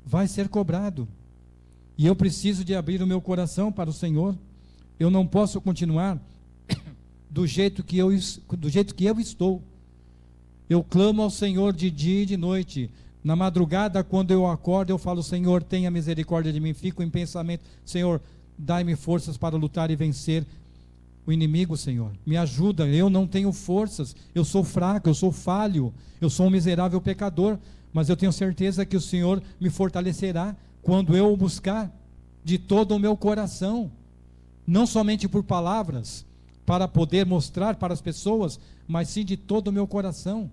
Vai ser cobrado. E eu preciso de abrir o meu coração para o Senhor. Eu não posso continuar do jeito que eu estou. Eu clamo ao Senhor de dia e de noite. Na madrugada, quando eu acordo, eu falo: Senhor, tenha misericórdia de mim. Fico em pensamento: Senhor, dai-me forças para lutar e vencer o inimigo, Senhor. Me ajuda, eu não tenho forças, eu sou fraco, eu sou falho, eu sou um miserável pecador, mas eu tenho certeza que o Senhor me fortalecerá quando eu o buscar de todo o meu coração, não somente por palavras, para poder mostrar para as pessoas, mas sim de todo o meu coração.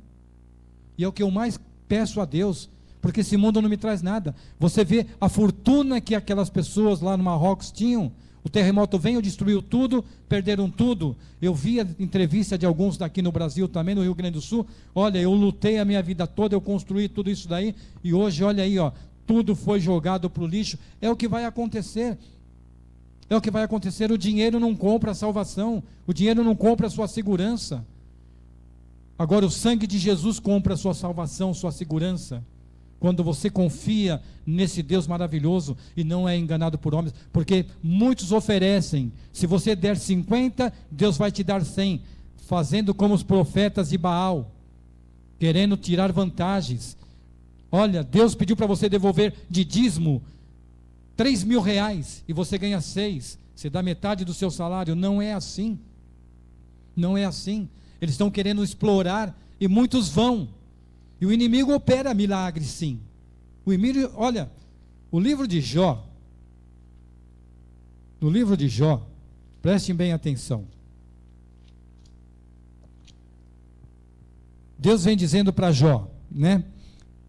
E é o que eu mais peço a Deus, porque esse mundo não me traz nada. Você vê a fortuna que aquelas pessoas lá no Marrocos tinham. O terremoto veio, destruiu tudo, perderam tudo. Eu vi a entrevista de alguns daqui no Brasil também, no Rio Grande do Sul. Olha, eu lutei a minha vida toda, eu construí tudo isso daí, e hoje, olha aí, ó, tudo foi jogado para o lixo. É o que vai acontecer. É o que vai acontecer. O dinheiro não compra a salvação, o dinheiro não compra a sua segurança. Agora o sangue de Jesus compra a sua salvação, sua segurança. Quando você confia nesse Deus maravilhoso e não é enganado por homens, porque muitos oferecem: se você der 50, Deus vai te dar 100, fazendo como os profetas de Baal, querendo tirar vantagens. Olha, Deus pediu para você devolver de dízimo 3.000 reais e você ganha 6, você dá metade do seu salário. Não é assim, não é assim. Eles estão querendo explorar e muitos vão. E o inimigo opera milagres, sim. O inimigo, olha, o livro de Jó, no livro de Jó, prestem bem atenção. Deus vem dizendo para Jó, né?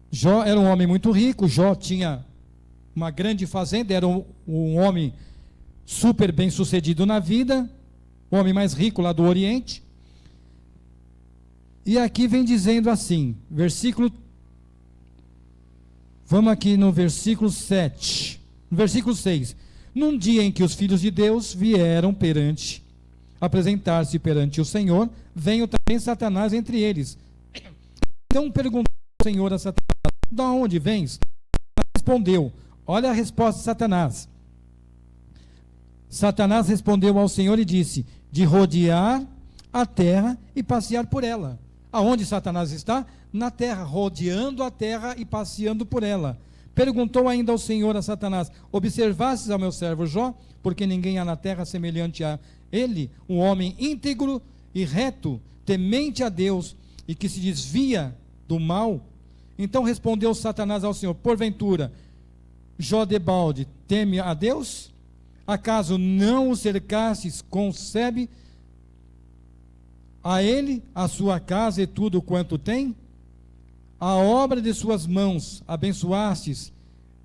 Jó era um homem muito rico, Jó tinha uma grande fazenda, era um homem super bem sucedido na vida, o homem mais rico lá do Oriente. E aqui vem dizendo assim, vamos aqui no versículo 7, no versículo 6, Num dia em que os filhos de Deus vieram apresentar-se perante o Senhor, veio também Satanás entre eles. Então perguntou o Senhor a Satanás: de onde vens? Respondeu, olha a resposta de Satanás. Satanás respondeu ao Senhor e disse: de rodear a terra e passear por ela. Aonde Satanás está? Na terra, rodeando a terra e passeando por ela. Perguntou ainda ao Senhor a Satanás: observastes ao meu servo Jó? Porque ninguém há na terra semelhante a ele, um homem íntegro e reto, temente a Deus e que se desvia do mal. Então respondeu Satanás ao Senhor: porventura Jó debalde teme a Deus? Acaso não o cercastes com sebe a ele, a sua casa e tudo quanto tem? A obra de suas mãos abençoastes,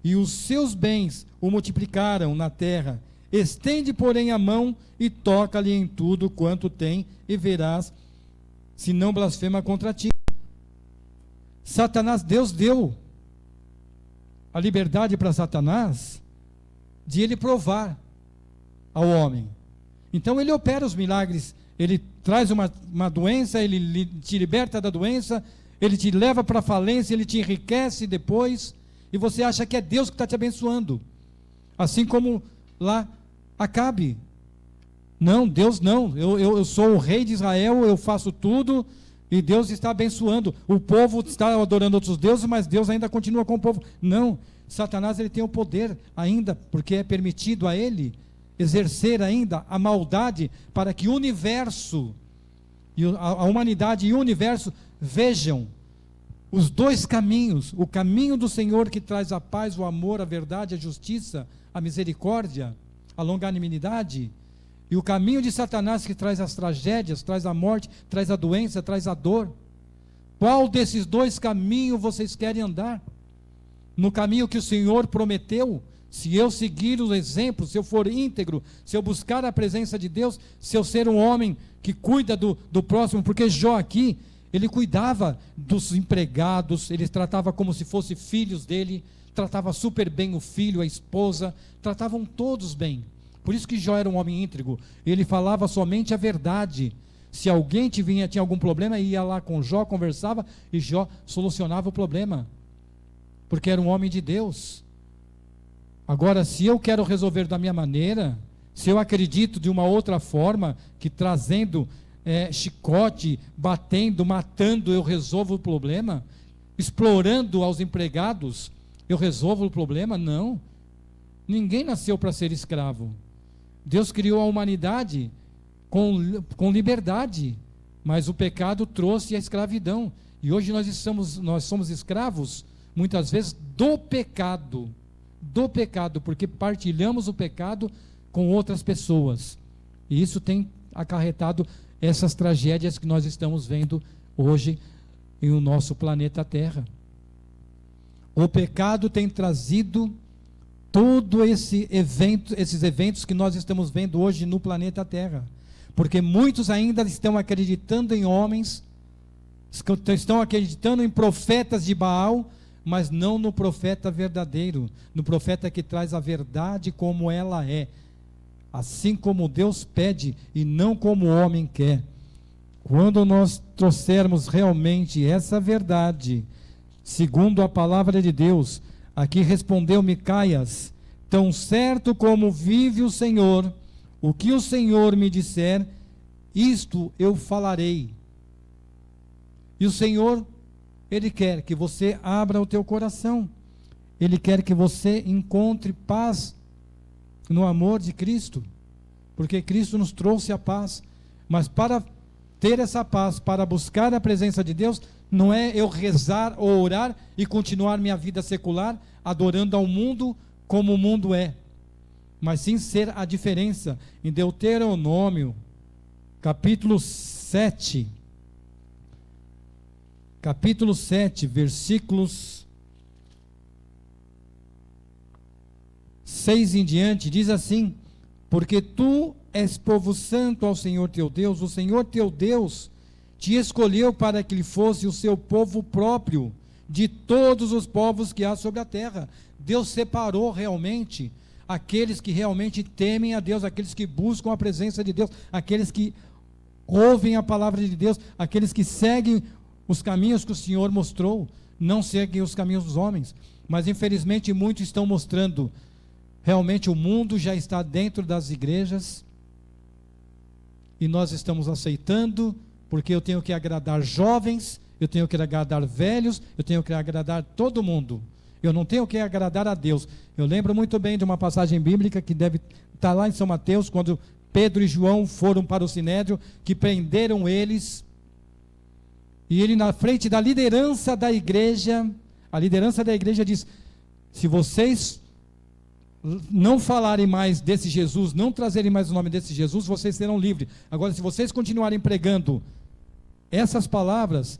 e os seus bens o multiplicaram na terra. Estende, porém, a mão e toca-lhe em tudo quanto tem, e verás se não blasfema contra ti. Satanás, Deus deu a liberdade para Satanás de ele provar ao homem. Então ele opera os milagres, ele traz uma doença, ele te liberta da doença, ele te leva para a falência, ele te enriquece depois, e você acha que é Deus que está te abençoando, assim como lá Acabe. Não, Deus não, eu sou o rei de Israel, eu faço tudo, e Deus está abençoando. O povo está adorando outros deuses, mas Deus ainda continua com o povo. Não, Satanás ele tem o poder ainda, porque é permitido a ele exercer ainda a maldade, para que o universo, a humanidade e o universo vejam os dois caminhos: o caminho do Senhor, que traz a paz, o amor, a verdade, a justiça, a misericórdia, a longanimidade, e o caminho de Satanás, que traz as tragédias, traz a morte, traz a doença, traz a dor. Qual desses dois caminhos vocês querem andar? No caminho que o Senhor prometeu? Se eu seguir o exemplo, se eu for íntegro, se eu buscar a presença de Deus, se eu ser um homem que cuida do próximo, porque Jó aqui, ele cuidava dos empregados, ele tratava como se fossem filhos dele, tratava super bem o filho, a esposa, tratavam todos bem. Por isso que Jó era um homem íntegro, ele falava somente a verdade. Se alguém tinha algum problema, ia lá com Jó, conversava, e Jó solucionava o problema, porque era um homem de Deus. Agora, se eu quero resolver da minha maneira, se eu acredito de uma outra forma, que trazendo chicote, batendo, matando, eu resolvo o problema, explorando aos empregados, eu resolvo o problema? Não. Ninguém nasceu para ser escravo. Deus criou a humanidade com liberdade, mas o pecado trouxe a escravidão. E hoje nós somos escravos, muitas vezes, do pecado, porque partilhamos o pecado com outras pessoas, e isso tem acarretado essas tragédias que nós estamos vendo hoje no nosso planeta Terra. O pecado tem trazido todo esses eventos que nós estamos vendo hoje no planeta Terra, porque muitos ainda estão acreditando em homens, estão acreditando em profetas de Baal, mas não no profeta verdadeiro, no profeta que traz a verdade como ela é, assim como Deus pede e não como o homem quer. Quando nós trouxermos realmente essa verdade, segundo a palavra de Deus, aqui respondeu Micaias: tão certo como vive o Senhor, o que o Senhor me disser, isto eu falarei. E o Senhor, Ele quer que você abra o teu coração, Ele quer que você encontre paz no amor de Cristo, porque Cristo nos trouxe a paz. Mas para ter essa paz, para buscar a presença de Deus, não é eu rezar ou orar e continuar minha vida secular, adorando ao mundo como o mundo é, mas sim ser a diferença. Em Deuteronômio, capítulo 7, versículos 6 em diante, diz assim: porque tu és povo santo ao Senhor teu Deus, o Senhor teu Deus te escolheu para que ele fosse o seu povo próprio, de todos os povos que há sobre a terra. Deus separou realmente aqueles que realmente temem a Deus, aqueles que buscam a presença de Deus, aqueles que ouvem a palavra de Deus, aqueles que seguem os caminhos que o Senhor mostrou, não seguem os caminhos dos homens. Mas infelizmente muitos estão mostrando, realmente o mundo já está dentro das igrejas, e nós estamos aceitando, porque eu tenho que agradar jovens, eu tenho que agradar velhos, eu tenho que agradar todo mundo. Eu não tenho que agradar a Deus. Eu lembro muito bem de uma passagem bíblica que deve estar lá em São Mateus, quando Pedro e João foram para o Sinédrio, que prenderam eles, e ele na frente da liderança da igreja, a liderança da igreja diz: se vocês não falarem mais desse Jesus, não trazerem mais o nome desse Jesus, vocês serão livres. Agora, se vocês continuarem pregando essas palavras,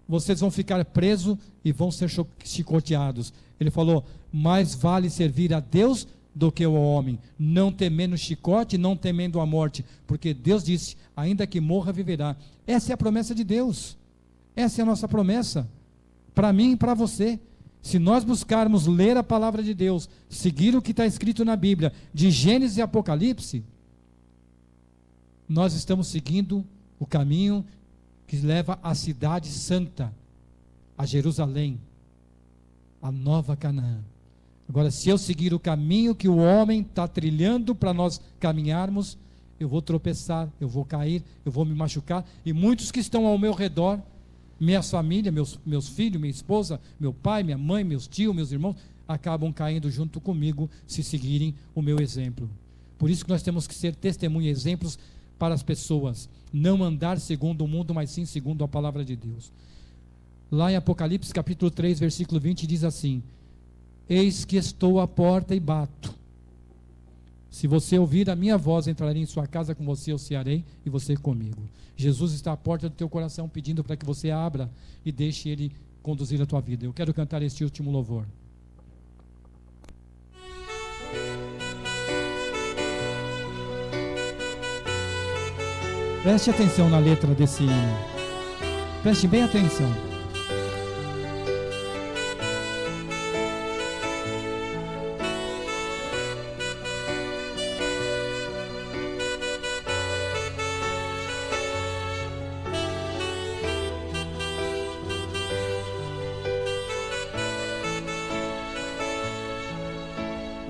vocês vão ficar presos e vão ser chicoteados. Ele falou: mais vale servir a Deus do que ao homem, não temendo o chicote, não temendo a morte, porque Deus disse: ainda que morra, viverá. Essa é a promessa de Deus, essa é a nossa promessa, para mim e para você. Se nós buscarmos ler a palavra de Deus, seguir o que está escrito na Bíblia, de Gênesis e Apocalipse, nós estamos seguindo o caminho que leva à cidade santa, a Jerusalém, a nova Canaã. Agora, se eu seguir o caminho que o homem está trilhando para nós caminharmos, eu vou tropeçar, eu vou cair, eu vou me machucar, e muitos que estão ao meu redor, minha família, meus filhos, minha esposa, meu pai, minha mãe, meus tios, meus irmãos, acabam caindo junto comigo, se seguirem o meu exemplo. Por isso que nós temos que ser testemunha, exemplos para as pessoas, não andar segundo o mundo, mas sim segundo a palavra de Deus. Lá em Apocalipse capítulo 3, versículo 20, diz assim: eis que estou à porta e bato. Se você ouvir a minha voz, entrarei em sua casa, com você eu cearei e você comigo. Jesus está à porta do teu coração, pedindo para que você abra e deixe Ele conduzir a tua vida. Eu quero cantar este último louvor. Preste atenção na letra desse hino. Preste bem atenção.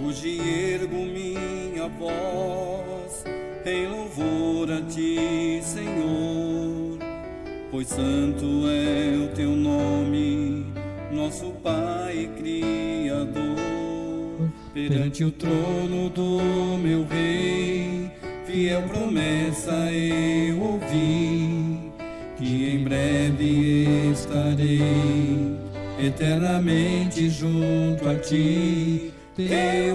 Hoje ergo minha voz em louvor a Ti, Senhor, pois santo é o Teu nome, nosso Pai e Criador. Perante o trono do meu Rei, fiel promessa eu ouvi, que em breve estarei eternamente junto a Ti. Teu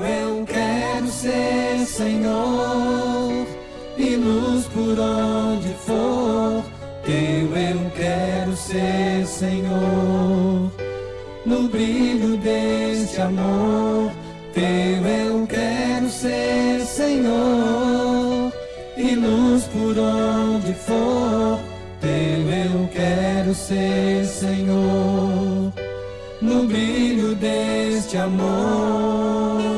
eu quero ser, Senhor, e luz por onde for. Teu eu quero ser, Senhor, no brilho deste amor. Teu eu quero ser, Senhor, e luz por onde for. Teu eu quero ser, Senhor, no brilho deste amor.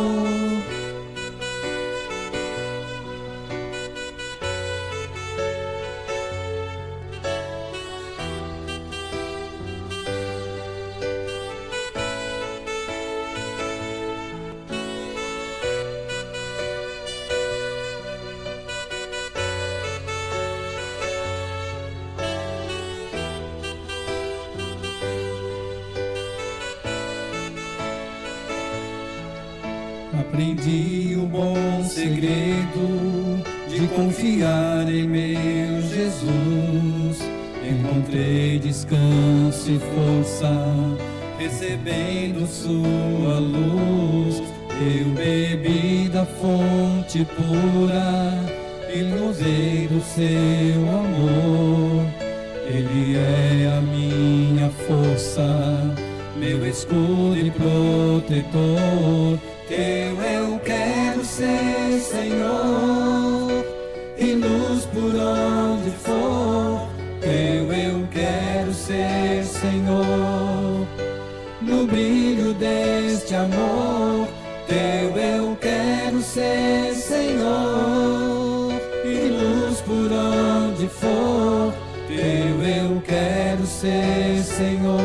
Aprendi o bom segredo de confiar em meu Jesus. Encontrei descanso e força, recebendo sua luz. Eu bebi da fonte pura e gozei do seu amor. Ele é a minha força, meu escudo e protetor. Teu eu quero ser, Senhor, e luz por onde for. Teu eu quero ser, Senhor, no brilho deste amor. Teu eu quero for, teu eu quero ser, Senhor.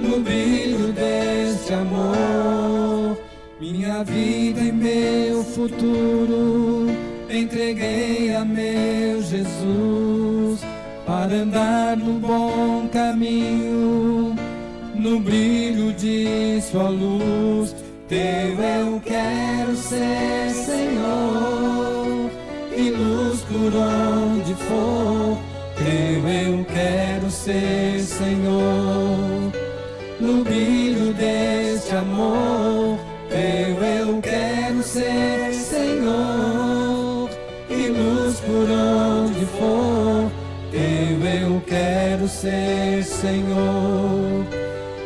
No brilho deste amor, minha vida e meu futuro entreguei a meu Jesus, para andar no bom caminho, no brilho de sua luz. Teu eu quero ser, Senhor, e luz por onde for. Teu eu quero ser, Senhor, no brilho deste amor. Teu eu quero ser, Senhor, e luz por onde for. Teu eu quero ser, Senhor,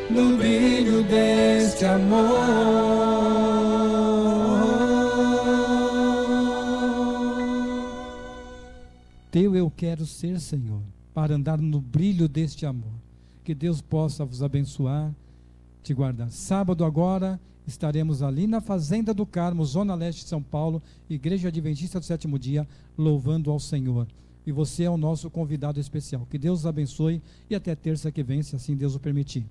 no brilho deste amor. Teu eu quero ser, Senhor, para andar no brilho deste amor. Que Deus possa vos abençoar, te guardar. Sábado agora estaremos ali na Fazenda do Carmo, Zona Leste de São Paulo, Igreja Adventista do Sétimo Dia, louvando ao Senhor. E você é o nosso convidado especial. Que Deus os abençoe e até terça que vem, se assim Deus o permitir.